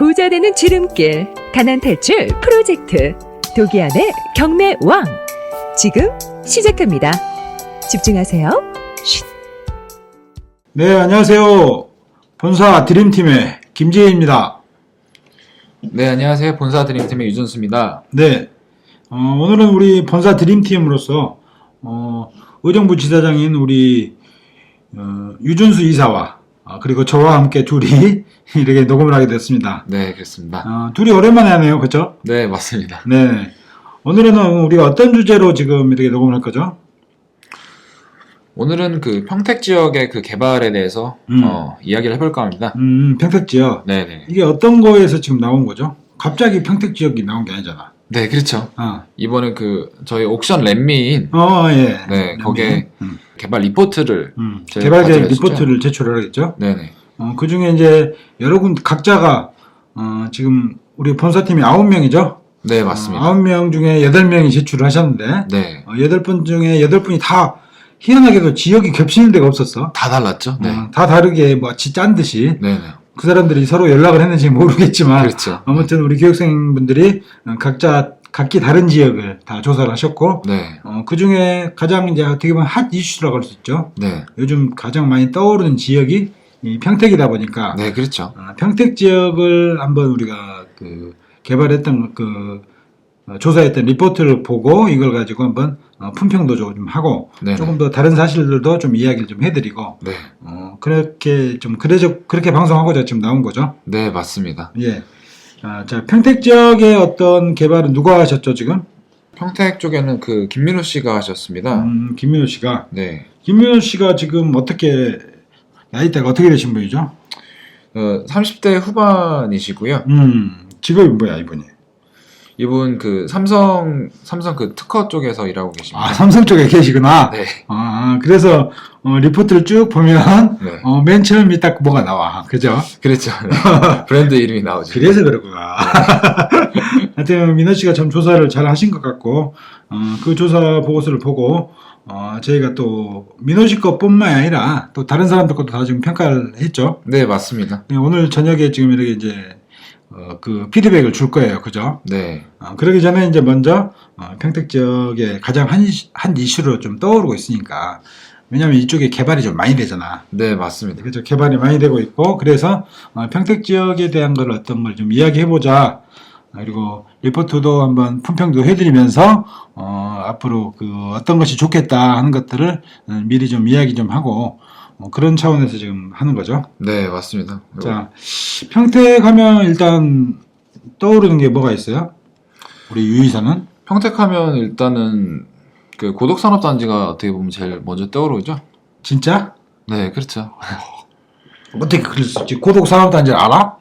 부자 되는 지름길, 가난 탈출 프로젝트, 도기안의 경매 왕. 지금 시작합니다. 집중하세요. 쉿. 네, 안녕하세요. 본사 드림팀의 김지혜입니다. 네, 안녕하세요. 본사 드림팀의 유준수입니다. 네, 오늘은 우리 본사 드림팀으로서 의정부 지사장인 우리 유준수 이사와 그리고 저와 함께 둘이 이렇게 녹음을 하게 됐습니다. 네, 그렇습니다. 둘이 오랜만에 하네요, 그렇죠? 네, 맞습니다. 네, 오늘은 우리가 어떤 주제로 지금 이렇게 녹음을 할 거죠? 오늘은 그 평택 지역의 그 개발에 대해서 이야기를 해볼까 합니다. 평택 지역. 네네. 이게 어떤 거에서 지금 나온 거죠? 갑자기 평택 지역이 나온 게 아니잖아. 네, 그렇죠. 어. 이번에 그 저희 옥션 랜미인 예. 네, 거기에 개발 리포트를 저희가 개발자 가져왔었죠. 리포트를 제출을 하겠죠. 네네. 그 중에 이제 여러 군 각자가 지금 우리 본사팀이 9명이죠. 네, 맞습니다. 9명 중에 8명이 제출을 하셨는데 네. 8분 중에 8분이 다 희한하게도 지역이 겹치는 데가 없었어. 다 달랐죠. 네. 다 다르게 마치 짠 듯이 네네. 그 사람들이 서로 연락을 했는지 모르겠지만 그렇죠. 아무튼 우리 교육생분들이 각자 각기 다른 지역을 다 조사를 하셨고 네. 그 중에 가장 이제 어떻게 보면 핫 이슈라고 할 수 있죠. 네. 요즘 가장 많이 떠오르는 지역이 이 평택이다 보니까 네, 그렇죠. 평택 지역을 한번 우리가 그 개발했던 조사했던 리포트를 보고 이걸 가지고 한번 품평도 좀 하고 네네. 조금 더 다른 사실들도 좀 이야기를 좀 해드리고 네. 그렇게 좀 그렇게 방송하고자 지금 나온 거죠. 네, 맞습니다. 예. 자, 평택 지역의 어떤 개발은 누가 하셨죠 지금? 평택 쪽에는 그 김민우 씨가 하셨습니다. 김민호 씨가. 네. 김민호 씨가 지금 어떻게 나이대가 어떻게 되신 분이죠? 30대 후반이시고요. 직업이 뭐야 이분이? 이분 그 삼성 그 특허 쪽에서 일하고 계십니다. 삼성 쪽에 계시구나. 네. 그래서 리포트를 쭉 보면 네. 맨 처음에 딱 뭐가 나와. 그죠? 그렇죠. 네. 브랜드 이름이 나오죠. 그래서 그렇구나. 하여튼 민호 씨가 참 조사를 잘 하신 것 같고 그 조사 보고서를 보고 저희가 또 민호 씨 것뿐만 아니라 또 다른 사람들 것도 다 지금 평가를 했죠. 네, 맞습니다. 네, 오늘 저녁에 지금 이렇게 이제 그 피드백을 줄 거예요. 그죠? 네. 그러기 전에 이제 먼저 평택 지역에 가장 한 이슈로 좀 떠오르고 있으니까 왜냐하면 이쪽에 개발이 좀 많이 되잖아. 네, 맞습니다. 그죠? 개발이 많이 되고 있고 그래서 평택 지역에 대한 걸 어떤 걸 좀 이야기해보자. 그리고 리포트도 한번 품평도 해드리면서 앞으로 그 어떤 것이 좋겠다 하는 것들을 미리 좀 이야기 좀 하고 그런 차원에서 지금 하는 거죠. 네, 맞습니다. 자, 평택 하면 일단 떠오르는 게 뭐가 있어요? 우리 유 이사는? 평택하면 일단은 그 고덕산업단지가 어떻게 보면 제일 먼저 떠오르죠. 진짜? 네, 그렇죠. 어떻게 그럴 수 있지? 고덕산업단지를 알아?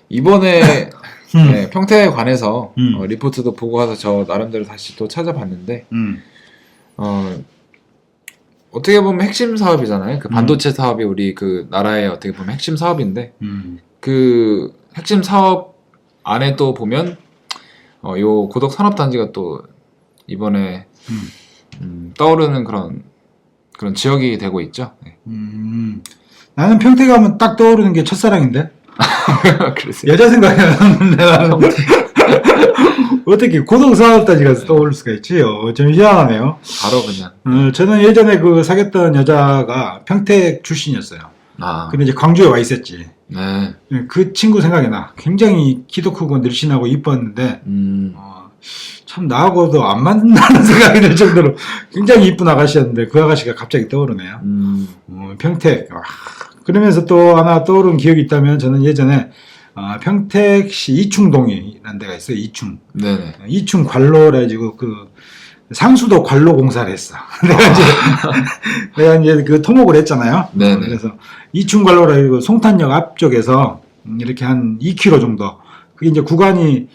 이번에 네, 평택에 관해서 리포트도 보고 와서 저 나름대로 다시 또 찾아봤는데 어떻게 보면 핵심 사업이잖아요. 그 반도체 사업이 우리 그 나라의 어떻게 보면 핵심 사업인데 그 핵심 사업 안에 또 보면 요 고덕 산업단지가 또 이번에 떠오르는 그런 지역이 되고 있죠. 네. 나는 평택 하면 딱 떠오르는 게 첫사랑인데? 그러세요. 여자 생각이 나는데 나는 어떻게 고덕산업단지가 떠오를 수가 있지? 좀 희한하네요. 바로 그냥. 저는 예전에 그 사귀었던 여자가 평택 출신이었어요. 근데 이제 광주에 와 있었지. 네. 그 친구 생각이 나. 굉장히 키도 크고 늘씬하고 이뻤는데, 참 나하고도 안 맞는다는 생각이 들 정도로 굉장히 이쁜 아가씨였는데, 그 아가씨가 갑자기 떠오르네요. 평택. 그러면서 또 하나 떠오른 기억이 있다면, 저는 예전에 평택시 이충동이라는 데가 있어요. 이충. 네네. 이충 관로라 가지고 그 상수도 관로 공사를 했어. 내가 이제 그 토목을 했잖아요. 네네. 그래서 이충 관로라 가지고 송탄역 앞쪽에서 이렇게 한 2km 정도. 그게 이제 구간이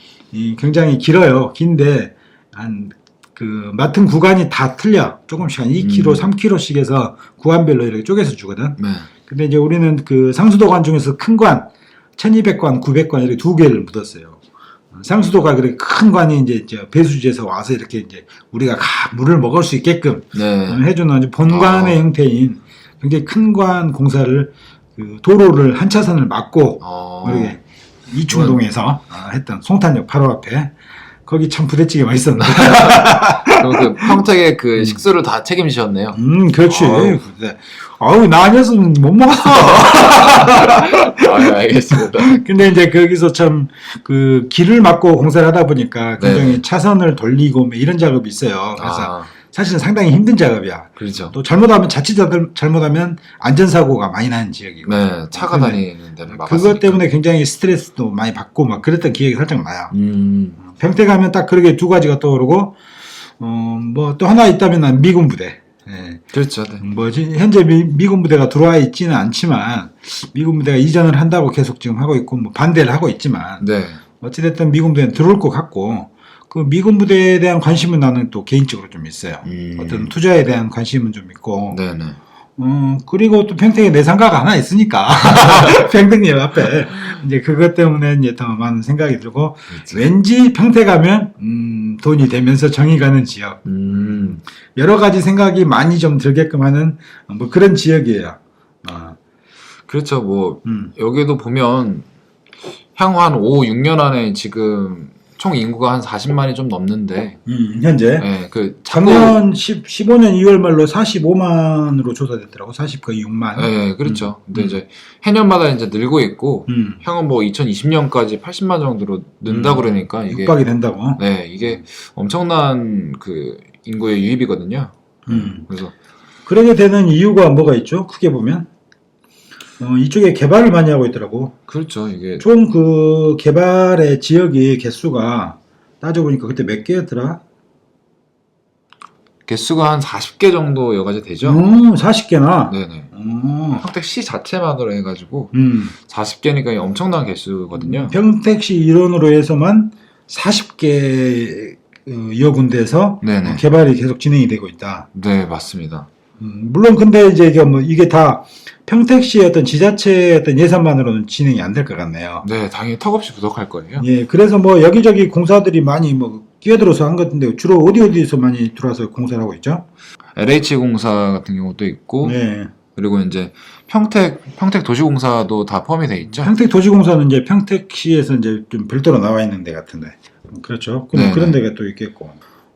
굉장히 길어요. 긴데 한 그 맡은 구간이 다 틀려. 조금씩 한 2km, 3km씩 해서 구간별로 이렇게 쪼개서 주거든. 네. 근데 이제 우리는 그 상수도관 중에서 큰 관 1200관, 900관 이렇게 두 개를 묻었어요. 상수도가 그렇게 큰 관이 이제 배수지에서 와서 이렇게 이제 우리가 물을 먹을 수 있게끔 해주는 본관의 형태인 굉장히 큰 관 공사를 그 도로를 한 차선을 막고 이렇게 이충동에서 했던 송탄역 바로 앞에 거기 참 부대찌개 맛있었는데. 그 평택의 그 식수를 다 책임지셨네요. 그렇지. 아우 나 아니었으면 못 먹었어. 알겠습니다. 근데 이제 거기서 참 그 길을 막고 공사를 하다 보니까 굉장히 네. 차선을 돌리고 뭐 이런 작업이 있어요. 그래서 아, 사실은 상당히 힘든 작업이야. 그렇죠. 또 잘못하면 잘못하면 안전사고가 많이 나는 지역이고. 네, 차가 근데 다니는 데는 막았으니까. 그것 때문에 굉장히 스트레스도 많이 받고 막 그랬던 기억이 살짝 나요. 평택 하면 딱 그렇게 두 가지가 떠오르고 뭐 또 하나 있다면 난 미군 부대. 예. 그렇죠. 네. 뭐지 현재 미군 부대가 들어와 있지는 않지만 미군 부대가 이전을 한다고 계속 지금 하고 있고 뭐 반대를 하고 있지만 네. 어찌됐든 미군 부대는 들어올 것 같고 그 미군 부대에 대한 관심은 나는 또 개인적으로 좀 있어요. 어떤 투자에 대한 관심은 좀 있고. 네네. 그리고 또 평택에 내상가가 하나 있으니까 평택역 앞에 이제 그것 때문에 이제 더 많은 생각이 들고 그렇죠. 왠지 평택 가면 돈이 되면서 정이 가는 지역. 여러 가지 생각이 많이 좀 들게끔 하는 뭐 그런 지역이에요. 그렇죠. 뭐 여기도 보면 향후 한 5, 6년 안에 지금 총 인구가 한 40만이 좀 넘는데 현재 네, 그 자꾸 작년 15년 2월 말로 45만으로 조사됐더라고. 40 거의 6만. 네, 그렇죠. 근데 이제 해년마다 이제 늘고 있고 향후 뭐 2020년까지 80만 정도로 는다 그러니까 이게 육박이 된다고. 네, 이게 엄청난 그 인구의 유입이거든요. 그래서 그러게 되는 이유가 뭐가 있죠? 크게 보면 이쪽에 개발을 많이 하고 있더라고. 그렇죠. 이게 총 그 개발의 지역이 개수가 따져보니까 그때 몇 개였더라? 개수가 한 40개 정도 여가지 되죠. 40개나. 네네. 평택시 자체만으로 해가지고 40개니까 엄청난 개수거든요. 평택시 일원으로 해서만 40개여 군데에서 네네. 개발이 계속 진행이 되고 있다. 네, 맞습니다. 물론 근데 이제 이게 다 평택시의 어떤 지자체의 어떤 예산만으로는 진행이 안 될 것 같네요. 네, 당연히 턱없이 부족할 거예요. 예, 그래서 뭐 여기저기 공사들이 많이 뭐 끼어들어서 한 것 같은데 주로 어디서 많이 들어와서 공사를 하고 있죠? LH공사 같은 경우도 있고, 네. 그리고 이제 평택 도시공사도 다 포함이 돼 있죠. 평택도시공사는 이제 평택시에서 이제 좀 별도로 나와 있는 데 같은데. 그렇죠. 네, 그런 데가 또 있겠고.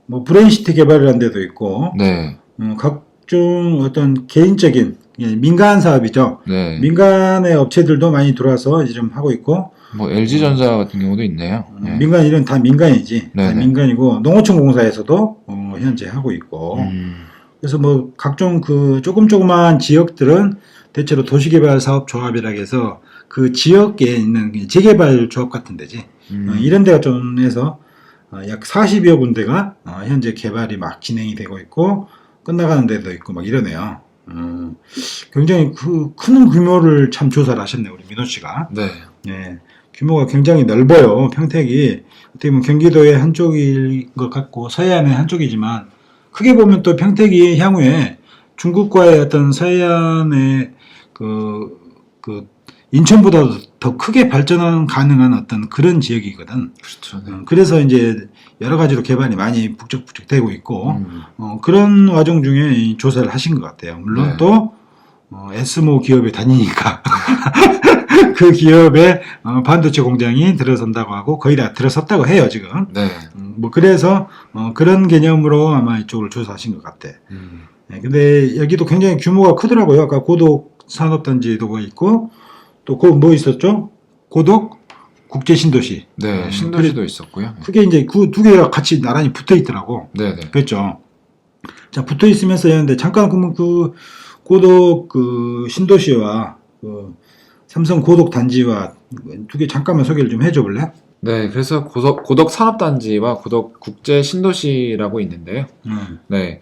뭐 브레인시티 개발이라는 데도 있고. 네, 각종 어떤 개인적인 민간 사업이죠. 네. 민간의 업체들도 많이 들어와서 이제 좀 하고 있고. 뭐 LG전자 같은 경우도 있네요. 네. 민간 이런 다 민간이지. 다 네네. 민간이고 농어촌 공사에서도 현재 하고 있고. 그래서 뭐 각종 그 조그만 지역들은 대체로 도시개발 사업조합이라 해서 그 지역에 있는 재개발 조합 같은 데지. 이런 데가 좀 해서 약 40여 군데가 현재 개발이 막 진행이 되고 있고 끝나가는 데도 있고 막 이러네요. 굉장히 큰 규모를 참 조사를 하셨네요, 우리 민호 씨가. 네. 예, 규모가 굉장히 넓어요. 평택이 어떻게 보면 경기도의 한쪽일 것 같고 서해안의 한쪽이지만 크게 보면 또 평택이 향후에 중국과의 어떤 서해안의 그 인천보다 더 크게 발전 가능한 어떤 그런 지역이거든. 그렇죠. 네. 그래서 이제 여러 가지로 개발이 많이 북적북적 되고 있고 그런 와중 중에 이 조사를 하신 것 같아요. 물론 네. 또 에스모 기업에 다니니까 그 기업에 반도체 공장이 들어선다고 하고 거의 다 들어섰다고 해요 지금. 네. 뭐 그래서 그런 개념으로 아마 이쪽을 조사하신 것 같아. 네, 근데 여기도 굉장히 규모가 크더라고요. 아까 고독 산업단지도 있고 또 뭐 있었죠? 고독 국제신도시. 네, 신도시도 있었고요. 그게 이제 그 두 개가 같이 나란히 붙어 있더라고. 네, 네. 그렇죠. 자, 붙어 있으면서 했는데 잠깐 그러면 그 고독 그 신도시와 그 삼성 고독 단지와 두 개 잠깐만 소개를 좀 해줘 볼래? 네, 그래서 고덕 산업단지와 고덕 국제 신도시라고 있는데요. 네,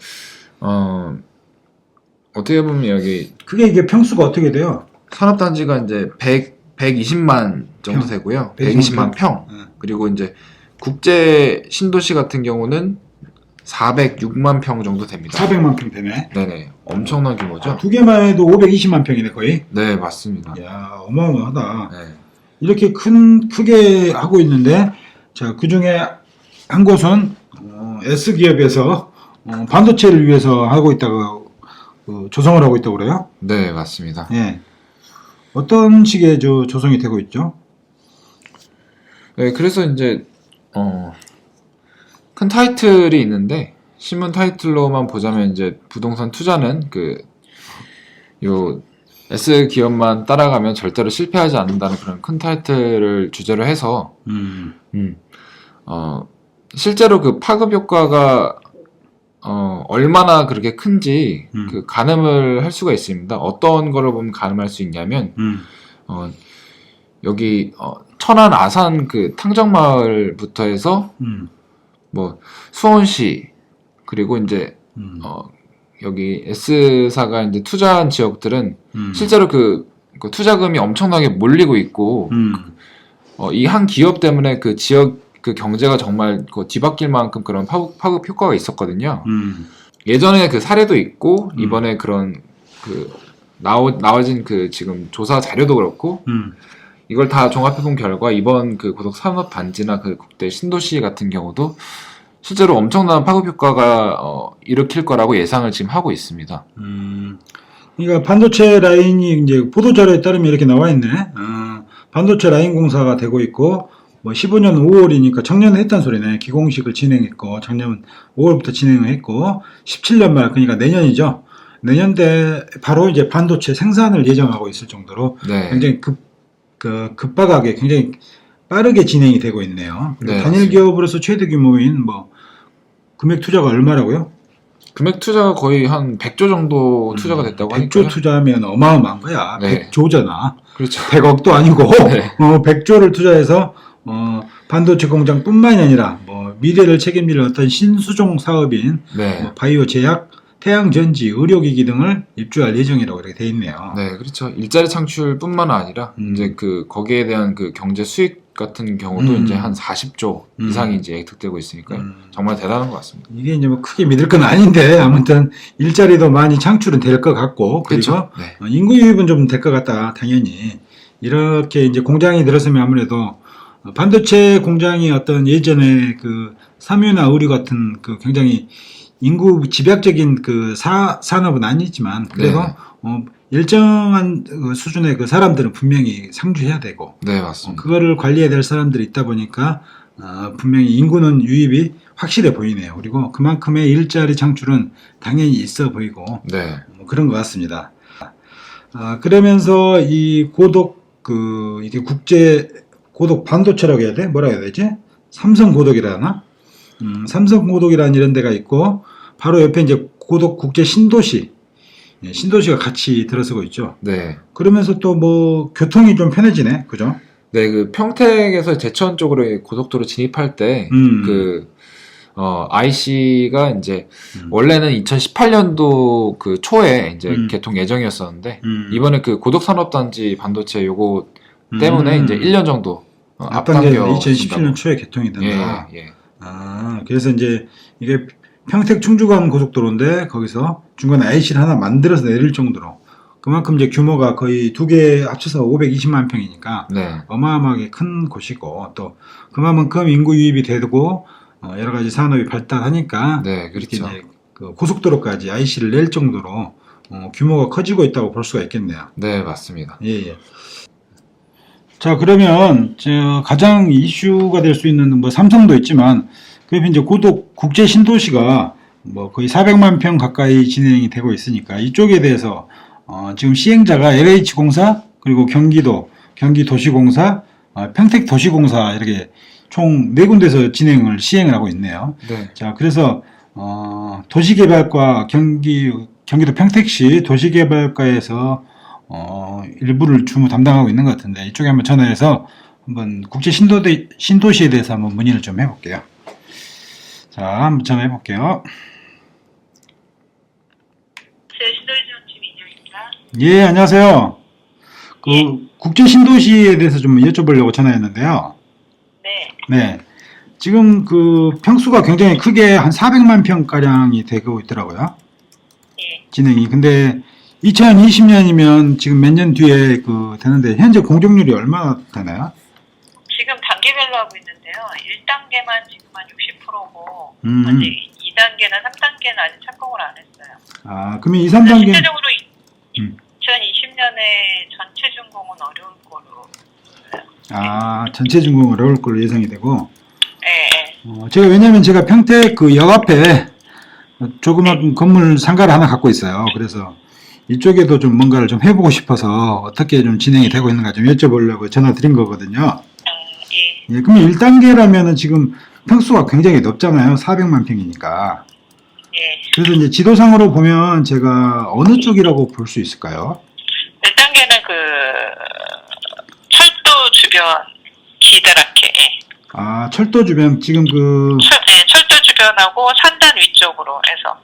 어떻게 보면 여기 그게 이게 평수가 어떻게 돼요? 산업단지가 이제 120만 정도 평. 되고요. 120만 120만 평. 그리고 이제 국제 신도시 같은 경우는 406만 평 정도 됩니다. 400만 평 되네. 네네, 엄청난 규모죠. 두 개만 해도 520만 평이네 거의. 네, 맞습니다. 야, 어마어마하다. 네, 이렇게 크게 하고 있는데, 자, 그 중에 한 곳은, S기업에서, 반도체를 위해서 하고 있다고, 조성을 하고 있다고 그래요? 네, 맞습니다. 예. 어떤 식의 조성이 되고 있죠? 네, 그래서 이제 큰 타이틀이 있는데 신문 타이틀로만 보자면 이제 부동산 투자는 요 S 기업만 따라가면 절대로 실패하지 않는다는 그런 큰 타이틀을 주제로 해서 실제로 그 파급 효과가 얼마나 그렇게 큰지 가늠을 할 수가 있습니다. 어떤 거를 보면 가늠할 수 있냐면 여기 천안 아산 그 탕정마을부터 해서 뭐 수원시 그리고 이제 여기 S사가 이제 투자한 지역들은 실제로 그 투자금이 엄청나게 몰리고 있고 이 한 기업 때문에 그 지역 그 경제가 정말 뒤바뀔 만큼 그런 파급 효과가 있었거든요. 예전에 그 사례도 있고 이번에 그런 나와진 그 지금 조사 자료도 그렇고 이걸 다 종합해본 결과 이번 그 고덕 산업 단지나 그 국대 신도시 같은 경우도 실제로 엄청난 파급 효과가 일으킬 거라고 예상을 지금 하고 있습니다. 그러니까 반도체 라인이 이제 보도자료에 따르면 이렇게 나와 있네. 반도체 라인 공사가 되고 있고 뭐 15년 5월이니까 작년에 했단 소리네. 기공식을 진행했고 작년 5월부터 진행을 했고 17년 말 그러니까 내년이죠. 내년 때 바로 이제 반도체 생산을 예정하고 있을 정도로 네. 굉장히 급박하게 굉장히 빠르게 진행이 되고 있네요. 네, 단일 기업으로서 최대 규모인 뭐 금액 투자가 얼마라고요? 금액 투자가 거의 한 100조 정도 투자가 됐다고 하니까요. 100조 투자하면 어마어마한 거야. 네. 100조잖아. 그렇죠. 100억도 아니고 네. 100조를 투자해서 반도체 공장뿐만이 아니라 뭐 미래를 책임질 어떤 신수종 사업인 네. 뭐 바이오 제약, 태양전지, 의료기기 등을 입주할 예정이라고 이렇게 돼 있네요. 네, 그렇죠. 일자리 창출뿐만 아니라 이제 거기에 대한 그 경제 수익 같은 경우도 이제 한 40조 이상이 이제 예측되고 있으니까요. 정말 대단한 것 같습니다. 이게 이제 뭐 크게 믿을 건 아닌데 아무튼 일자리도 많이 창출은 될 것 같고 그리고 그렇죠. 네. 인구 유입은 좀 될 것 같다. 당연히 이렇게 이제 공장이 들었으면 아무래도 반도체 공장이 어떤 예전에 그 삼유나 의류 같은 그 굉장히 인구 집약적인 그 산업은 아니지만 그래도 네. 일정한 수준의 그 사람들은 분명히 상주해야 되고 네, 맞습니다. 그거를 관리해야 될 사람들이 있다 보니까 분명히 인구는 유입이 확실해 보이네요. 그리고 그만큼의 일자리 창출은 당연히 있어 보이고 네. 뭐 그런 것 같습니다. 그러면서 이 고덕 이게 국제 고덕 반도체라고 해야 돼? 뭐라고 해야 되지? 삼성 고덕이라나? 삼성 고덕이라는 이런 데가 있고 바로 옆에 이제 고덕 국제 신도시 신도시가 같이 들어서고 있죠. 네. 그러면서 또 뭐 교통이 좀 편해지네, 그죠? 네, 그 평택에서 제천 쪽으로 고속도로 진입할 때 IC가 이제 원래는 2018년도 그 초에 이제 개통 예정이었었는데 이번에 그 고덕산업단지 반도체 요거 때문에 이제 1년 정도 앞당겨 2017년 초에 개통이 된다. 예. 그래서 이제 이게 평택 충주간 고속도로인데 거기서 중간에 IC를 하나 만들어서 내릴 정도로 그만큼 이제 규모가 거의 두 개 합쳐서 520만 평이니까 네. 어마어마하게 큰 곳이고 또 그만큼 인구 유입이 되고 여러 가지 산업이 발달하니까 네, 그렇죠. 이제 그 고속도로까지 IC를 낼 정도로 규모가 커지고 있다고 볼 수가 있겠네요. 네, 맞습니다. 예. 자, 그러면 가장 이슈가 될 수 있는 뭐 삼성도 있지만 그 옆에 이제 고덕 국제 신도시가 뭐 거의 400만 평 가까이 진행이 되고 있으니까 이쪽에 대해서 지금 시행자가 LH공사 그리고 경기도시공사, 평택도시공사 이렇게 총 4군데서 시행을 하고 있네요. 네. 자, 그래서 도시개발과 경기도 평택시 도시개발과에서 일부를 주무 담당하고 있는 것 같은데 이쪽에 한번 전화해서 한번 국제 신도시에 대해서 한번 문의를 좀 해볼게요. 자, 한번 전화해 볼게요. 신도시정치 민영입니다. 예, 안녕하세요. 국제 신도시에 대해서 좀 여쭤보려고 전화했는데요. 네. 지금 그 평수가 굉장히 크게 한 400만 평 가량이 되고 있더라고요. 예. 진행이. 근데 2020년이면 지금 몇 년 뒤에 되는데 현재 공정률이 얼마나 되나요? 지금 단계별로 하고 있는데요. 1단계만 지금 한 60%고 음. 이제 2단계나 3단계는 아직 착공을 안 했어요. 그러면 2, 3단계 실제적으로 2020년에 전체 준공은 어려울 거로. 아, 전체 준공을 어려울 걸로 예상이 되고. 예, 예. 제가 왜냐면 제가 평택 그 역 앞에 조그만 건물 상가를 하나 갖고 있어요. 그래서 이쪽에도 좀 뭔가를 좀 해보고 싶어서 어떻게 좀 진행이 되고 있는가 좀 여쭤보려고 전화 드린 거거든요. 예. 예, 그러면 1단계라면은 지금 평수가 굉장히 넓잖아요. 400만 평이니까. 예. 그래서 이제 지도상으로 보면 제가 어느 쪽이라고 볼 수 있을까요? 1단계는 그 철도 주변 기다랗게 아, 철도 주변 지금 그 철도 주변하고 산단 위쪽으로 해서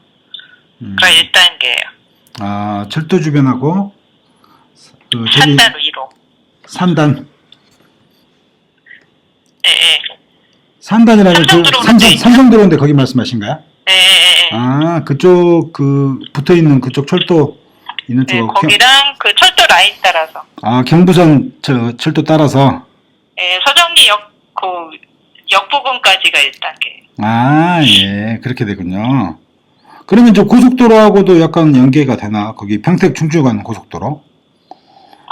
그가 1단계예요. 아, 철도 주변하고 그 저기 산단 위로. 산단. 예, 예. 산단이라면 그 삼성드로운데 삼성드로운데 거기 말씀하신가요? 예, 예, 예. 아, 그쪽 그 붙어 있는 그쪽 철도 있는 예, 쪽. 거기랑 그 철도 라인 따라서. 아, 경부선 철도 따라서. 예, 서정리 역 부분까지가 1단계. 아, 예, 그렇게 되군요. 그러면 저 고속도로하고도 약간 연계가 되나? 거기 평택 충주 가는 고속도로?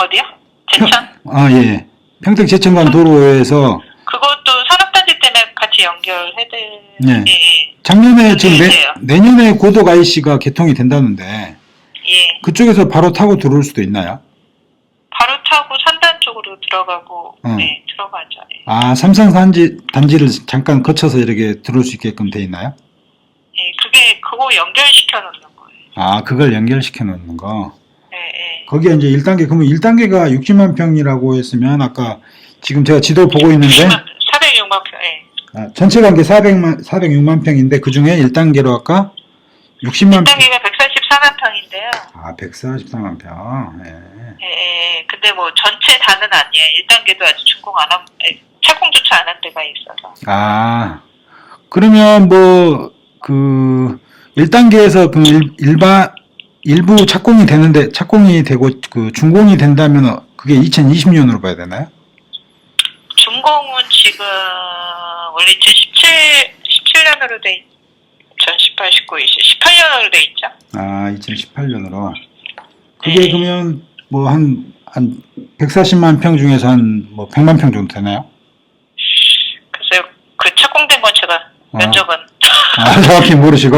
어디요? 제천? 아, 예. 평택 제천 가는 도로에서 그것도 산업단지 때문에 같이 연결해드. 예. 예, 예. 작년에 지금 돼요. 내년에 고속 IC가 개통이 된다는데 예. 그쪽에서 바로 타고 들어올 수도 있나요? 바로 타고 산단 쪽으로 들어가고, 네, 들어가죠. 예. 아, 삼성 단지를 잠깐 거쳐서 이렇게 들어올 수 있게끔 돼 있나요? 예, 그거 연결시켜 놓는 거예요. 아, 그걸 연결시켜 놓는 거. 예, 예. 거기에 이제 1단계, 그러면 1단계가 60만 평이라고 했으면 아까 지금 제가 지도 보고 있는데 406만 평, 예. 아, 전체 관계 406만 평인데 그 중에 1단계로 아까 60만 평. 1단계가 144만 평인데요. 아, 144만 평. 예. 예, 예. 근데 뭐 전체 다는 아니에요. 1단계도 아직 착공조차 안 한 데가 있어서. 아, 그러면 뭐, 그, 1단계에서 그 일부 착공이 되고, 그 준공이 된다면 그게 2020년으로 봐야 되나요? 준공은 지금 원래 2017년으로 돼 2018, 19, 20, 18년으로 돼 있죠. 아, 2018년으로. 그게 그러면 뭐 한 140만 평 중에서 한 뭐 100만 평 정도 되나요? 글쎄요, 그 착공된 건 제가 면적은 아, 정확히 모르시고.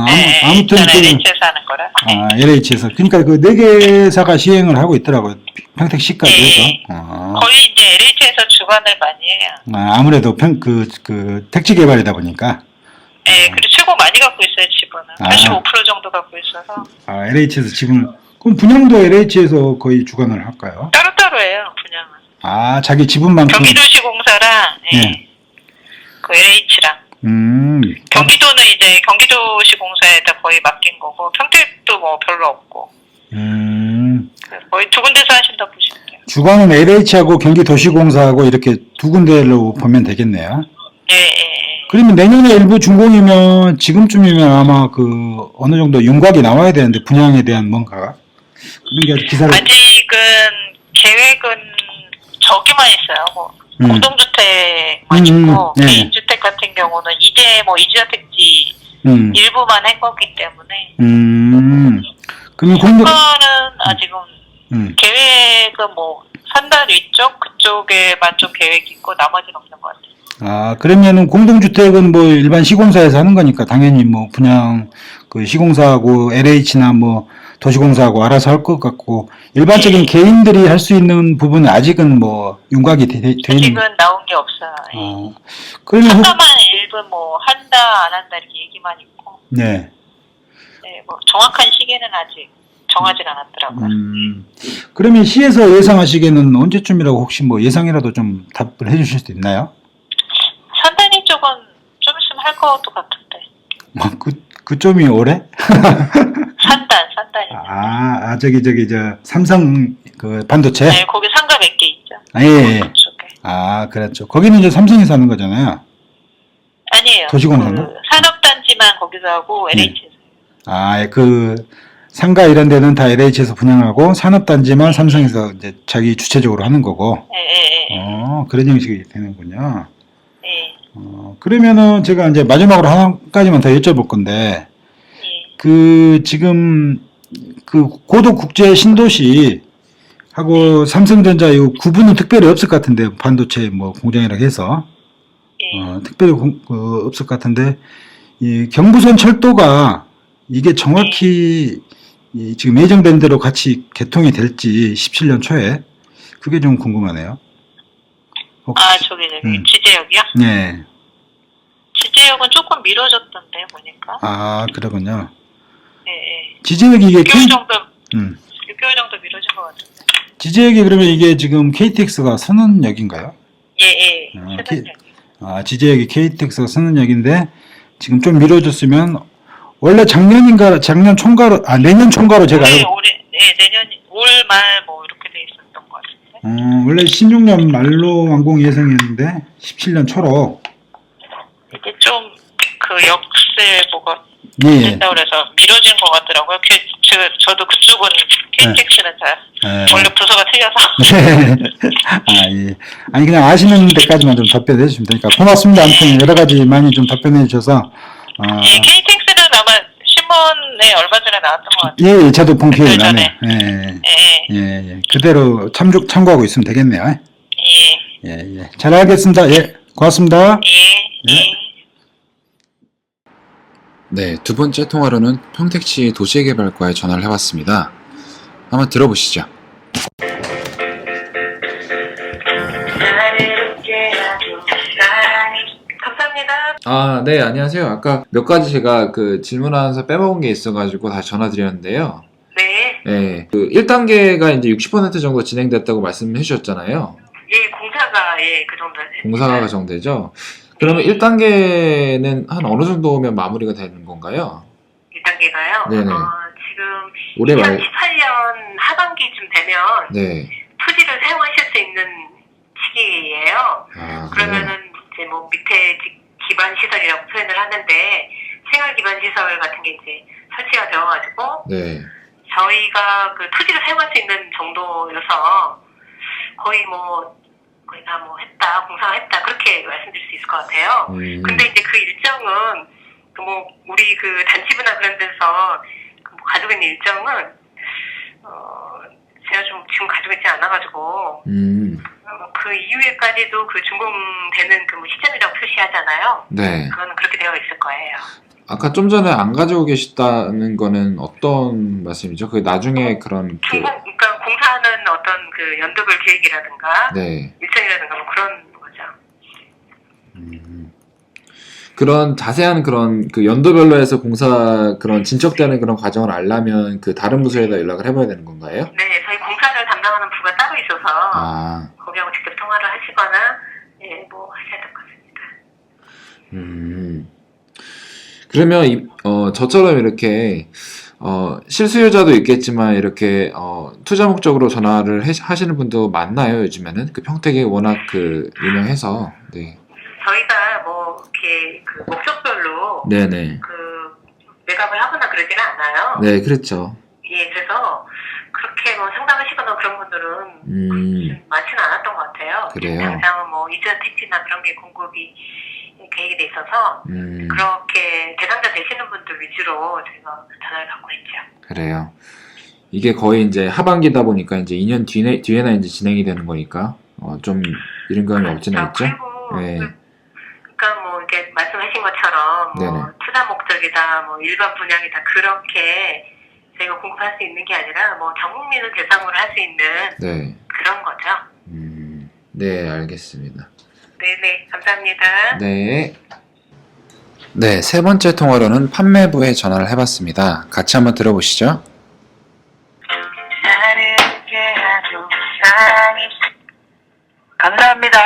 네, 아무튼 저는 LH에서 하는 거라. 아, LH에서. 그러니까 그 4개사가 시행을 하고 있더라고요. 평택시까지 해서. 네. 거의 이제 LH에서 주관을 많이 해요. 아, 아무래도 그 택지 개발이다 보니까. 네, 그리고 최고 많이 갖고 있어요, 지분은. 아. 85% 정도 갖고 있어서. 아, LH에서 지금, 그럼 분양도 LH에서 거의 주관을 할까요? 따로따로 해요, 분양은. 아, 자기 지분만큼. 경기도시공사랑, 예. 네. 그 LH랑. 경기도. 경기도는 이제 경기도시공사에다 거의 맡긴 거고, 평택도 뭐 별로 없고. 거의 두 군데서 하신다 보시면 돼요. 주관은 LH하고 경기도시공사하고 이렇게 두 군데로 보면 되겠네요. 예, 예, 예. 그러면 내년에 일부 준공이면 지금쯤이면 아마 그 어느 정도 윤곽이 나와야 되는데 분양에 대한 뭔가가 그런 게 기사를 아직은 계획은 저기만 있어요. 뭐 공동주택만 있고 네. 개인주택 같은 경우는 이제 뭐 이주택지 일부만 한 거기 때문에 그러면 그거는 아직은 계획은 뭐 산단 위쪽 그쪽에만 좀 계획이 있고 나머지는 없는 것 같아요. 아, 그러면은 공동주택은 뭐 일반 시공사에서 하는 거니까 당연히 뭐 분양 그 시공사하고 LH나 뭐 도시공사하고 알아서 할 것 같고 일반적인 개인들이 할 수 있는 부분은 아직은 뭐 윤곽이 돼 있는. 아직은 나온 게 없어요. 그러면 상가만 일부 뭐 한다 안 한다 이렇게 얘기만 있고. 네. 네, 뭐 정확한 시기는 아직 정하진 않았더라고요. 그러면 시에서 예상하시기에는 언제쯤이라고 혹시 뭐 예상이라도 좀 답을 해주실 수 있나요? 산단이 쪽은 좀 있으면 할 것도 같은데. 그 점이 올해? 산단이. 저기 삼성 그 반도체. 네, 거기 상가 몇 개 있죠. 아, 예. 그쪽에. 아, 그렇죠. 거기는 이제 삼성에서 하는 거잖아요. 아니에요. 도시공사인가? 그 산업단지만 거기서 하고 LH에서. 아, 그 상가 이런 데는 다 LH에서 분양하고 산업단지만 삼성에서 이제 자기 주체적으로 하는 거고. 예. 그런 형식이 되는군요. 예. 그러면은 제가 이제 마지막으로 한 가지만 더 여쭤볼 건데, 그 지금 그 고도 국제 신도시 하고 삼성전자 이 구분은 특별히 없을 것 같은데 반도체 뭐 공장이라고 해서 예. 특별히 없을 것 같은데 이 경부선 철도가 이게 정확히 지금 예정된 대로 같이 개통이 될지 17년 초에 그게 좀 궁금하네요. 저기 지제역이요? 네. 지제역은 조금 미뤄졌던데 보니까. 그러군요. 예. 지제역이 이게 6개월 정도 6개월 정도 미뤄진 것 같은데. 지제역이 그러면 이게 지금 KTX가 선언역인가요? 예. 지제역이 KTX가 선언역인데 지금 좀 미뤄졌으면 원래 작년 총괄로 내년 총괄로 제가 알고 내년 올 말 뭐 이렇게 돼 있었던 것 같은데. 원래 16년 말로 완공 예정이었는데 17년 초로 이게 좀 그 역세 뭐가 예. 된다고 그래서 미뤄진 것 같더라고요. 저도 그쪽은 KTX는 잘 원래 부서가 틀려서. 예. 아니 그냥 아시는 데까지만 좀 답변해 주시면 되니까 고맙습니다. 아무튼 여러 가지 많이 좀 답변해 주셔서 예, KTX는 아마 신문에 얼마 전에 나왔던 것 같아요. 예, 저도 본 기억이 나네요. 예. 예. 그대로 참고하고 있으면 되겠네요. 예. 잘 알겠습니다. 예, 고맙습니다. 예. 네, 두 번째 통화로는 평택시 도시개발과에 전화를 해봤습니다. 한번 들어보시죠. 감사합니다. 네, 안녕하세요. 아까 몇 가지 제가 질문하면서 빼먹은 게 있어가지고 다시 전화드렸는데요. 네. 네, 1단계가 이제 60% 정도 진행됐다고 말씀해 주셨잖아요. 예, 공사가 그 정도. 공사가 정되죠? 그러면 1단계는 한 어느 정도면 마무리가 되는 건가요? 1단계가요? 네네. 지금 올해 2018년 하반기쯤 되면 네. 토지를 사용하실 수 있는 시기예요. 그러면은 이제 뭐 밑에 기반 시설이라고 표현을 하는데 생활 기반 시설 같은 게 이제 설치가 되어가지고 네. 저희가 그 토지를 사용할 수 있는 정도여서 거의 다 공사했다 그렇게 말씀드릴 수 있을 것 같아요. 근데 이제 그 일정은 우리 단체부나 그런 데서 가지고 있는 일정은 제가 좀 지금 가지고 있지 않아가지고 그 이후에까지도 준공되는 시점이라고 표시하잖아요. 네. 그거는 그렇게 되어 있을 거예요. 아까 좀 전에 안 가지고 계시다는 거는 어떤 말씀이죠? 나중에 그런 그러니까 공사하는 어떤 연도별 계획이라든가 네. 일정이라든가 그런 거죠. 그런 자세한 그런 연도별로 해서 공사 진척되는 그런 과정을 알려면 다른 부서에다 연락을 해봐야 되는 건가요? 네, 저희 공사를 담당하는 부가 따로 있어서 거기하고 직접 통화를 하시거나 하셔야 될 것 같습니다. 그러면 저처럼 이렇게 실수요자도 있겠지만 이렇게 투자 목적으로 전화를 하시는 분도 많나요? 요즘에는 평택이 워낙 유명해서. 네. 저희가 이렇게 목적별로 네네. 매각을 하거나 그러지는 않아요. 네, 그렇죠. 예, 그래서 그렇게 상담하시거나 그런 분들은 많지는 않았던 것 같아요. 그래요? 당장은 이전 택지나 그런 게 공급이 계획이 돼 있어서 그렇게 대상자 되시는 분들 위주로 저희가 전화를 받고 있죠. 그래요. 이게 거의 이제 하반기다 보니까 이제 2년 뒤에나 이제 진행이 되는 거니까 좀 이런 경험이 없지는 않죠. 네. 그러니까 이렇게 말씀하신 것처럼 네네. 투자 목적이다, 일반 분양이다 그렇게 저희가 공급할 수 있는 게 아니라 전 국민을 대상으로 할 수 있는 네. 그런 거죠. 네, 알겠습니다. 네네, 감사합니다. 네. 네, 세 번째 통화로는 판매부에 전화를 해봤습니다. 같이 한번 들어보시죠. 감사합니다.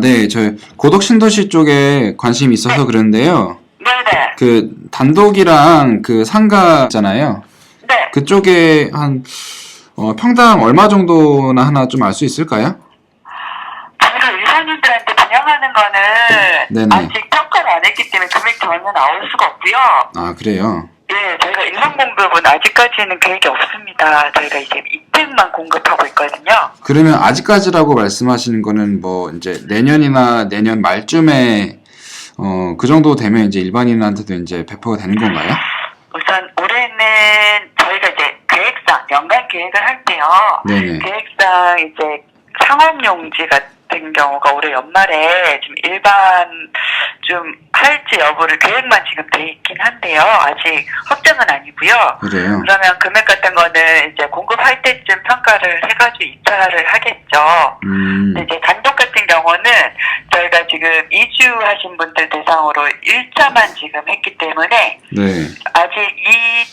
네, 저희 고덕 신도시 쪽에 관심이 있어서 그러는데요. 네네. 단독이랑 상가 있잖아요. 네. 그쪽에 한 평당 얼마 정도나 하나 좀 알 수 있을까요? 저희가 일반인들한테 분양하는 거는 네네. 아직 평가를 안 했기 때문에 금액 전혀 나올 수가 없고요. 그래요? 네, 저희가 인상 공급은 아직까지는 계획이 없습니다. 저희가 이제 이택만 공급하고 있거든요. 그러면 아직까지라고 말씀하시는 거는 이제 내년이나 내년 말쯤에 그 정도 되면 이제 일반인한테도 이제 배포가 되는 건가요? 우선 올해는 저희가 이제 계획상 연간 계획을 할 때요. 네네. 계획상 이제 상업용지 같은 경우가 올해 연말에 좀 일반 좀 할지 여부를 계획만 지금 돼 있긴 한데요. 아직 확정은 아니고요. 그래요. 그러면 금액 같은 거는 이제 공급할 때쯤 평가를 해가지고 입찰을 하겠죠. 근데 이제 단독 같은 경우는 저희가 지금 이주하신 분들 대상으로 1차만 지금 했기 때문에 네. 아직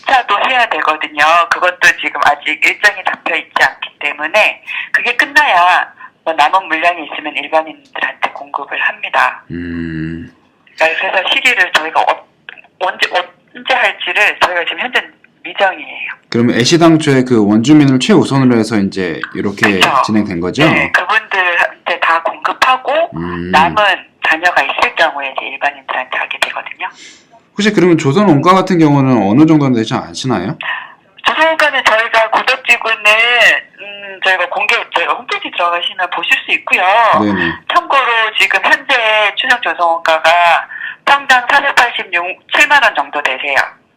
2차도 해야 되거든요. 그것도 지금 아직 일정이 잡혀 있지 않기 때문에 그게 끝나야 뭐 남은 물량이 있으면 일반인들한테 공급을 합니다. 그래서 시기를 저희가 언제 할지를 저희가 지금 현재 미정이에요. 그러면 애시당초에 그 원주민을 최우선으로 해서 이제 이렇게 그렇죠. 진행된 거죠? 네, 그분들한테 다 공급하고 남은 잔여가 있을 경우에 이제 일반인들한테 하게 되거든요. 혹시 그러면 조선 원가 같은 경우는 어느 정도는 되지 않으시나요? 조선원가는 저희가 구독지구는 저희가 저희가 홈페이지 들어가시면 보실 수 있고요. 네네. 참고로 지금 현재 추정 조선원가가 평당 487만 원 정도 되세요.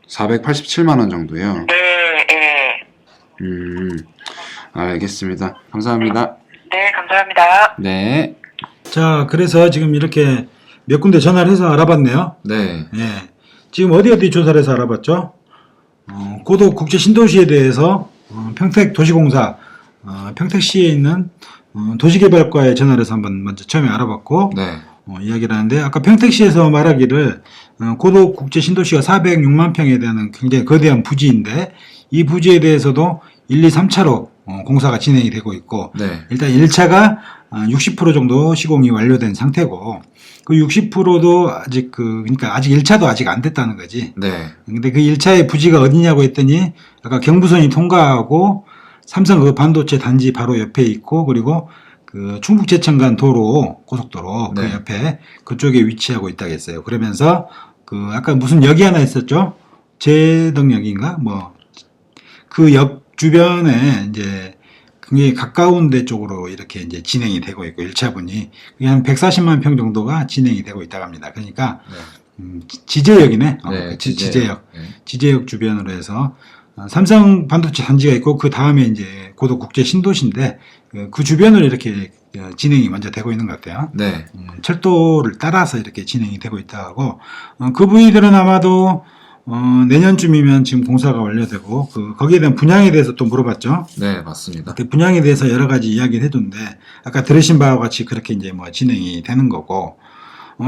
487만 원 정도요? 네, 네. 알겠습니다. 감사합니다. 네, 감사합니다. 네. 자, 그래서 지금 이렇게 몇 군데 전화를 해서 알아봤네요. 네. 예. 지금 어디 조사를 해서 알아봤죠? 고도 국제 신도시에 대해서 평택도시공사 평택시에 있는 도시개발과에 전화를 해서 한번 먼저 처음에 알아봤고 네. 이야기를 하는데 아까 평택시에서 말하기를 고도 국제 신도시가 406만 평에 대한 굉장히 거대한 부지인데 이 부지에 대해서도 1, 2, 3차로 공사가 진행이 되고 있고 네. 일단 1차가 60% 정도 시공이 완료된 상태고 그 60%도 아직 그러니까 아직 1차도 아직 안 됐다는 거지. 네. 근데 그 1차의 부지가 어디냐고 했더니 아까 경부선이 통과하고 삼성 그 반도체 단지 바로 옆에 있고 그리고 그 충북 제천 도로 고속도로 네. 그 옆에 그쪽에 위치하고 있다고 했어요. 그러면서 그 아까 무슨 역이 하나 있었죠? 제덕역인가? 뭐 그 역 주변에 이제 굉장히 가까운 데 쪽으로 이렇게 이제 진행이 되고 있고 1차분이 한 140만 평 정도가 진행이 되고 있다고 합니다. 그러니까 지제역이네. 네, 지제역. 네. 지제역 주변으로 해서 삼성 반도체 단지가 있고 그 다음에 이제 고도 국제 신도시인데 그 주변으로 이렇게 진행이 먼저 되고 있는 것 같아요. 네. 철도를 따라서 이렇게 진행이 되고 있다고 하고 그 부위들은 아마도 내년쯤이면 지금 공사가 완료되고 거기에 대한 분양에 대해서 또 물어봤죠. 네, 맞습니다. 그 분양에 대해서 여러 가지 이야기를 해줬는데 아까 들으신 바와 같이 그렇게 이제 뭐 진행이 되는 거고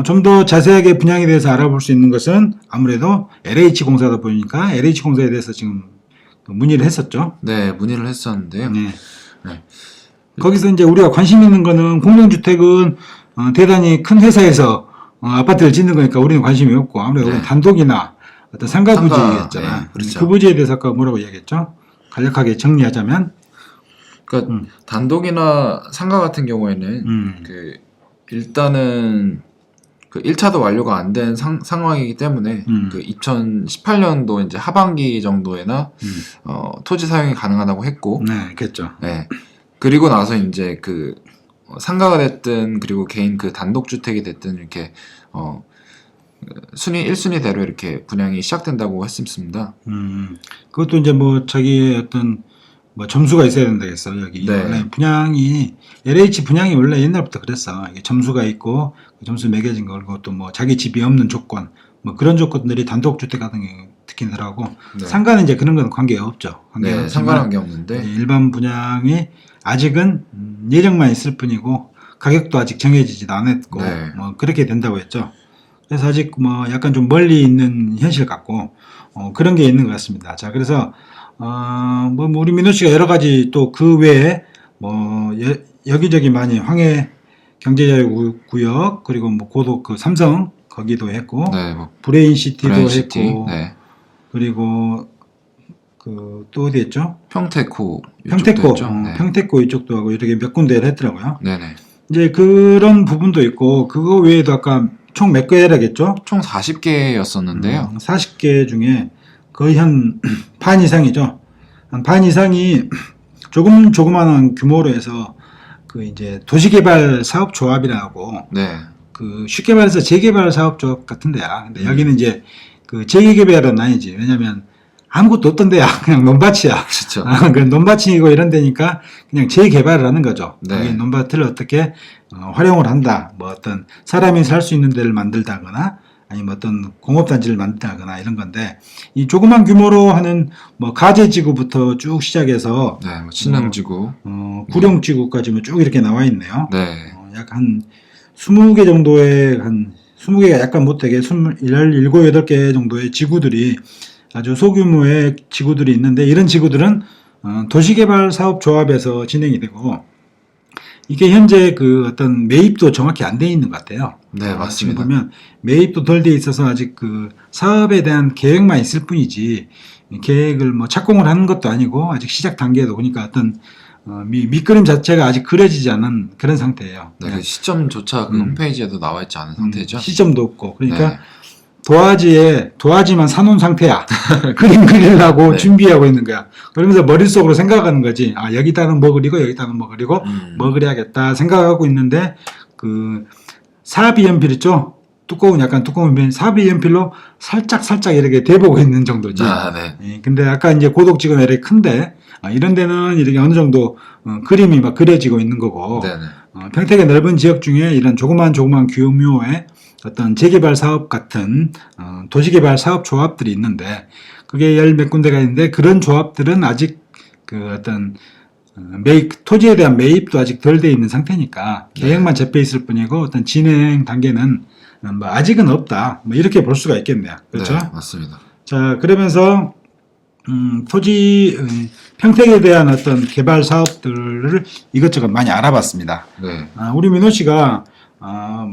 좀 더 자세하게 분양에 대해서 알아볼 수 있는 것은 아무래도 LH 공사다 보니까 LH 공사에 대해서 지금 문의를 했었죠. 네, 문의를 했었는데요. 네. 네. 거기서 이제 우리가 관심 있는 거는 공동주택은 대단히 큰 회사에서 아파트를 짓는 거니까 우리는 관심이 없고 아무래도 네. 단독이나 어떤 상가 부지였잖아. 네, 그렇죠. 그 부지에 대해서 아까 뭐라고 이야기했죠? 간략하게 정리하자면 그러니까 단독이나 상가 같은 경우에는 그 일단은 그 1차도 완료가 안 된 상황이기 때문에 그 2018년도 이제 하반기 정도에나 토지 사용이 가능하다고 했고 네, 그랬죠. 네. 그리고 나서 이제 그 상가가 됐든 그리고 개인 그 단독 주택이 됐든 이렇게 순위 1순위대로 이렇게 분양이 시작된다고 했습니다. 그것도 이제 뭐 자기의 어떤 뭐 점수가 있어야 된다겠어. 여기 네. 원래 분양이 LH 분양이 원래 옛날부터 그랬어. 이게 점수가 있고 그 점수 매겨진 거 그리고 또 뭐 자기 집이 없는 조건 뭐 그런 조건들이 단독 주택 같은 경우 특히 들어가고 네. 상가는 이제 그런 건 관계 없죠. 네, 상관한 게 없는데 일반 분양이 아직은 예정만 있을 뿐이고 가격도 아직 정해지지도 않았고 네. 뭐 그렇게 된다고 했죠. 그래서 아직 뭐 약간 좀 멀리 있는 현실 같고 그런 게 있는 것 같습니다. 자, 그래서 뭐 우리 민호 씨가 여러 가지 또 그 외에 뭐 여기저기 많이 황해 경제자유구역 그리고 뭐 고도 그 삼성 거기도 했고 네, 뭐 브레인시티도 브레인시티, 했고 네. 그리고 그 또 어디 했죠? 평택호 평택고, 했죠? 네. 평택고 이쪽도 하고 이렇게 몇 군데를 했더라고요. 네네. 이제 그런 부분도 있고 그거 외에도 아까 총 몇 개라겠죠? 총 40개였었는데요. 40개 중에 거의 한 반 이상이죠. 한 반 이상이 조그마한 규모로 해서 그 이제 도시개발 사업조합이라고 네. 그 쉽게 말해서 재개발 사업조합 같은 데야. 근데 여기는 이제 그 재개발은 아니지. 왜냐면 아무것도 없던 데야. 그냥 논밭이야. 그렇죠. 그 논밭이고 이런 데니까 그냥 재개발을 하는 거죠. 네. 거기 논밭을 어떻게 활용을 한다. 뭐 어떤 사람이 살 수 있는 데를 만들다거나 아니면 어떤 공업단지를 만들다거나 이런 건데 이 조그만 규모로 하는 뭐 가재지구부터 쭉 시작해서 네, 뭐 신흥지구. 구룡지구까지 뭐 쭉 이렇게 나와 있네요. 네. 약 한 20개 정도의 한 20개가 약간 못되게 17, 8개 정도의 지구들이 아주 소규모의 지구들이 있는데 이런 지구들은 도시개발사업조합에서 진행이 되고 이게 현재 그 어떤 매입도 정확히 안 돼 있는 것 같아요. 네, 맞습니다. 지금 보면 매입도 덜 돼 있어서 아직 그 사업에 대한 계획만 있을 뿐이지 계획을 뭐 착공을 하는 것도 아니고 아직 시작 단계도 그러니까 어떤 밑그림 자체가 아직 그려지지 않은 그런 상태예요. 네, 그 시점조차 그 홈페이지에도 나와 있지 않은 상태죠. 시점도 없고 그러니까 네. 도화지만 사놓은 상태야. 그림 그리려고 네. 준비하고 있는 거야. 그러면서 머릿속으로 생각하는 거지. 아, 여기다는 뭐 그리고 여기다는 뭐 그리고 뭐 그려야겠다 생각하고 있는데 그 사비 연필 있죠? 약간 두꺼운 펜 사비 연필로 살짝 이렇게 대보고 있는 정도지. 아, 네. 예, 근데 아까 이제 고독지구는 이렇게 큰데 이런 데는 이렇게 어느 정도 그림이 막 그려지고 있는 거고 네네. 평택의 넓은 지역 중에 이런 조그만 규모의 어떤 재개발 사업 같은 도시개발 사업 조합들이 있는데 그게 열 몇 군데가 있는데 그런 조합들은 아직 그 어떤 토지에 대한 매입도 아직 덜 돼 있는 상태니까 계획만 잡혀 있을 뿐이고 어떤 진행 단계는 뭐 아직은 없다. 뭐 이렇게 볼 수가 있겠네요. 그렇죠? 네, 맞습니다. 자, 그러면서 평택에 대한 어떤 개발 사업들을 이것저것 많이 알아봤습니다. 네. 우리 민호 씨가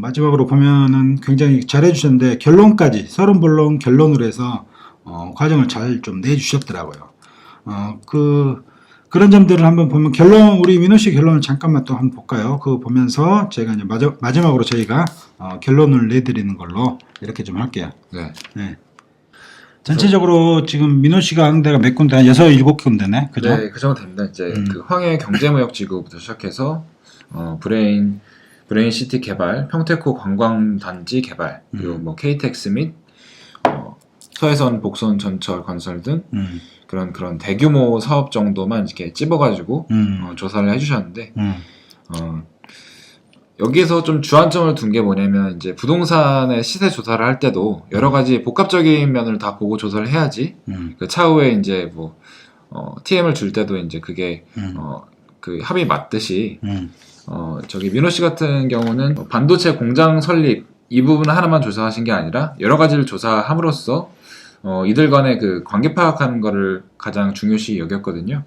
마지막으로 보면은 굉장히 잘해주셨는데 결론까지 30본론 결론으로 해서 과정을 잘 좀 내주셨더라고요. 그런 점들을 한번 보면 우리 민호 씨 결론을 잠깐만 또 한번 볼까요? 그거 보면서 제가 이제 마지막으로 저희가 결론을 내드리는 걸로 이렇게 좀 할게요. 네. 네. 전체적으로 지금 민호 씨가 하는 데가 몇 군데? 한 6, 7군데네? 그죠? 네, 그 정도 됩니다. 이제 그 황해 경제무역지구부터 시작해서 브레인시티 개발, 평택호 관광단지 개발, 그리고 뭐 KTX 및 서해선 복선 전철 건설 등 그런 대규모 사업 정도만 이렇게 찝어가지고 조사를 해주셨는데 여기에서 좀 주안점을 둔 게 뭐냐면 이제 부동산의 시세 조사를 할 때도 여러 가지 복합적인 면을 다 보고 조사를 해야지 그 차후에 이제 뭐 TM을 줄 때도 이제 그게 그 합이 맞듯이 저기 민호 씨 같은 경우는 반도체 공장 설립 이 부분 하나만 조사하신 게 아니라 여러 가지를 조사함으로써 이들 간의 그 관계 파악하는 거를 가장 중요시 여겼거든요.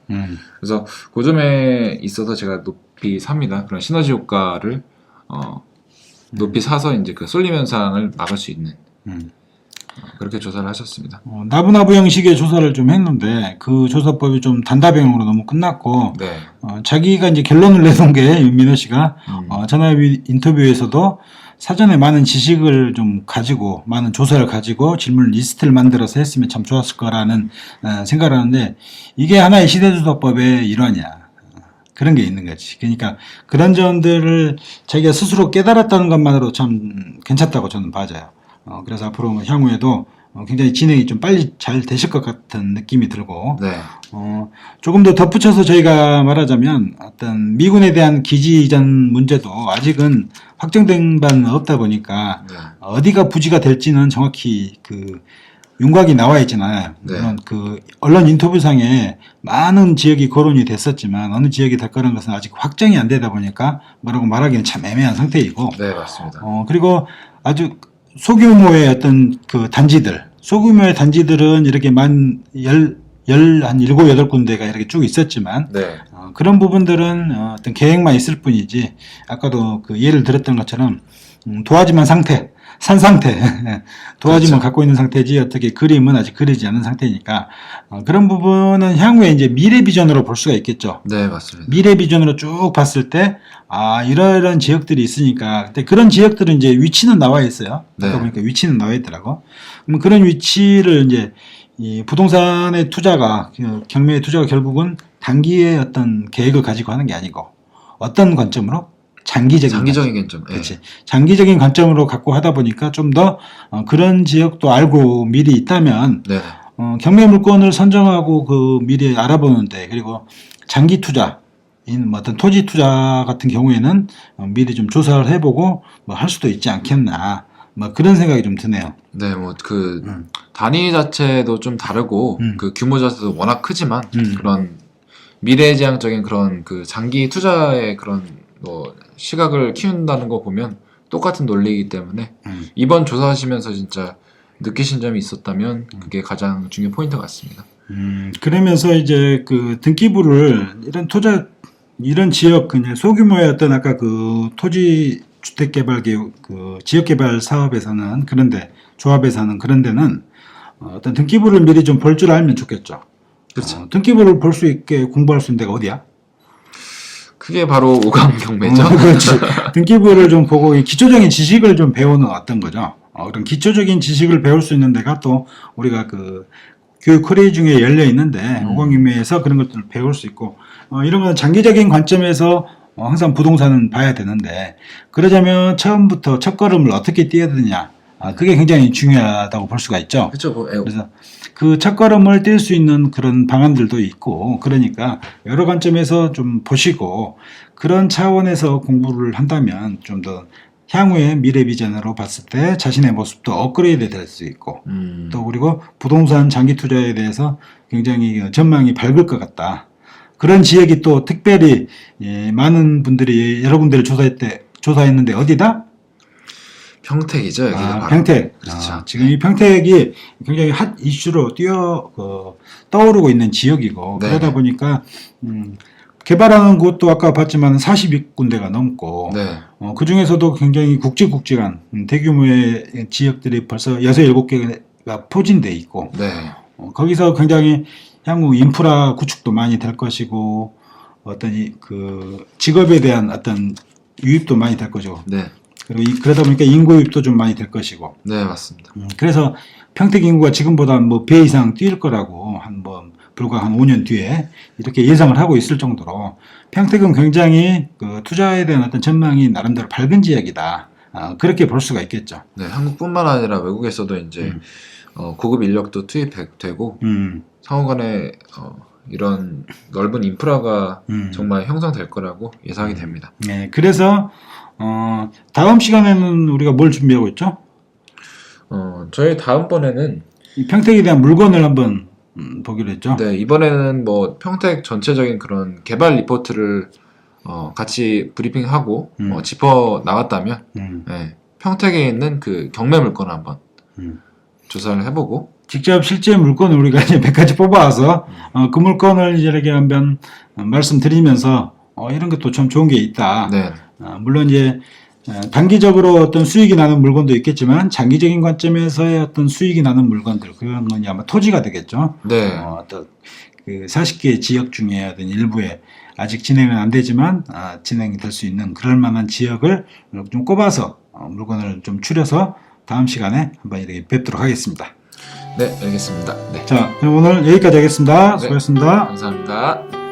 그래서 그 점에 있어서 제가 높이 삽니다. 그런 시너지 효과를 높이 사서 이제 그 쏠림 현상을 막을 수 있는 그렇게 조사를 하셨습니다. 나부나부 형식의 조사를 좀 했는데 그 조사법이 좀 단답형으로 너무 끝났고 네. 자기가 이제 결론을 내놓은 게 민호 씨가 전화 인터뷰에서도 사전에 많은 지식을 좀 가지고 많은 조사를 가지고 질문 리스트를 만들어서 했으면 참 좋았을 거라는 생각을 하는데 이게 하나의 시대조사법의 일환이야. 그런 게 있는 거지. 그러니까 그런 점들을 자기가 스스로 깨달았다는 것만으로 참 괜찮다고 저는 봐져요. 그래서 앞으로 향후에도 굉장히 진행이 좀 빨리 잘 되실 것 같은 느낌이 들고 네. 조금 더 덧붙여서 저희가 말하자면 어떤 미군에 대한 기지 이전 문제도 아직은 확정된 바는 없다 보니까 네. 어디가 부지가 될지는 정확히 그 윤곽이 나와 있잖아요. 네. 물론 그 언론 인터뷰상에 많은 지역이 거론이 됐었지만 어느 지역이 될 거라는 것은 아직 확정이 안 되다 보니까 뭐라고 말하기는 참 애매한 상태이고 네, 맞습니다. 그리고 아주 소규모의 어떤 그 소규모의 단지들은 이렇게 한 7, 8군데가 이렇게 쭉 있었지만 네. 그런 부분들은 어떤 계획만 있을 뿐이지 아까도 그 예를 들었던 것처럼 도화지만 상태, 산 상태 도화지만 그렇죠. 갖고 있는 상태지 어떻게 그림은 아직 그리지 않은 상태니까 그런 부분은 향후에 이제 미래 비전으로 볼 수가 있겠죠. 네, 맞습니다. 미래 비전으로 쭉 봤을 때 이런 지역들이 있으니까 근데 그런 지역들은 이제 위치는 나와 있어요. 네. 아까 보니까 위치는 나와 있더라고. 그럼 그런 위치를 이제 이 부동산의 투자가 경매의 투자가 결국은 단기의 어떤 계획을 가지고 하는 게 아니고 어떤 관점으로 장기적인 관점. 그렇지. 장기적인 관점으로 갖고 하다 보니까 좀 더 그런 지역도 알고 미리 있다면 네. 경매 물건을 선정하고 그 미리 알아보는데, 그리고 장기 투자인 뭐 어떤 토지 투자 같은 경우에는 미리 좀 조사를 해보고 뭐 할 수도 있지 않겠나, 뭐 그런 생각이 좀 드네요. 네, 뭐 그 단위 자체도 좀 다르고 그 규모 자체도 워낙 크지만 그런 미래지향적인 그런 그 장기 투자의 그런 뭐 시각을 키운다는 거 보면 똑같은 논리이기 때문에 이번 조사하시면서 진짜 느끼신 점이 있었다면 그게 가장 중요 포인트 같습니다. 그러면서 이제 그 등기부를 이런 지역 그냥 소규모의 어떤 아까 그 토지 주택개발 그 지역개발 사업에서는 그런데 조합에서는 그런 데는 어떤 등기부를 미리 좀 볼 줄 알면 좋겠죠. 그렇죠. 등기부를 볼 수 있게 공부할 수 있는 데가 어디야? 그게 바로 오감 경매죠. 그렇지. 등기부를 좀 보고 이 기초적인 지식을 좀 배우는 어떤 거죠. 그런 기초적인 지식을 배울 수 있는 데가 또 우리가 그 교육 커리어 중에 열려 있는데 오광경매에서 그런 것들을 배울 수 있고 이런 건 장기적인 관점에서 항상 부동산은 봐야 되는데 그러자면 처음부터 첫걸음을 어떻게 띄어야 되느냐 그게 굉장히 중요하다고 볼 수가 있죠. 그렇죠. 그래서 그 첫걸음을 뗄 수 있는 그런 방안들도 있고 그러니까 여러 관점에서 좀 보시고 그런 차원에서 공부를 한다면 좀 더 향후의 미래 비전으로 봤을 때 자신의 모습도 업그레이드 될 수 있고 또 그리고 부동산 장기 투자에 대해서 굉장히 전망이 밝을 것 같다. 그런 지역이 또 특별히 많은 분들이 여러 군데를 조사했는데 어디다? 평택이죠. 여기가 바로. 평택. 그렇죠. 지금 이 평택이 굉장히 핫 이슈로 떠오르고 있는 지역이고 네. 그러다 보니까 개발하는 곳도 아까 봤지만 42군데가 넘고 네. 그 중에서도 굉장히 굵직굵직한 대규모의 지역들이 벌써 6, 7개가 포진돼 있고 네. 거기서 굉장히 향후 인프라 구축도 많이 될 것이고 어떤 그 직업에 대한 어떤 유입도 많이 될 것이고 네. 그리고 그러다 보니까 인구 유입도 좀 많이 될 것이고 네, 맞습니다. 그래서 평택 인구가 지금보다 뭐 배 이상 뛸 거라고 불과 한 5년 뒤에 이렇게 예상을 하고 있을 정도로 평택은 굉장히 그 투자에 대한 어떤 전망이 나름대로 밝은 지역이다. 그렇게 볼 수가 있겠죠. 네, 한국뿐만 아니라 외국에서도 이제 고급 인력도 투입되고 상호간에 이런 넓은 인프라가 정말 형성될 거라고 예상이 됩니다. 네, 그래서 다음 시간에는 우리가 뭘 준비하고 있죠? 저희 다음번에는 이 평택에 대한 물건을 한번 보기로 했죠. 네, 이번에는 뭐 평택 전체적인 그런 개발 리포트를 같이 브리핑하고 짚어 나갔다면 네, 평택에 있는 그 경매 물건을 한번 조사를 해보고 직접 실제 물건을 우리가 이제 몇 가지 뽑아와서 그 물건을 이렇게 한번 말씀드리면서 이런 것도 참 좋은 게 있다. 네. 물론 이제 단기적으로 어떤 수익이 나는 물건도 있겠지만 장기적인 관점에서의 어떤 수익이 나는 물건들 그런 건 아마 토지가 되겠죠. 네. 어떤 그 40개 지역 중에 어떤 일부에 아직 진행은 안 되지만 진행이 될 수 있는 그럴 만한 지역을 좀 꼽아서 물건을 좀 추려서 다음 시간에 한번 이렇게 뵙도록 하겠습니다. 네, 알겠습니다. 네. 자, 그럼 오늘 여기까지 하겠습니다. 네. 수고하셨습니다. 감사합니다.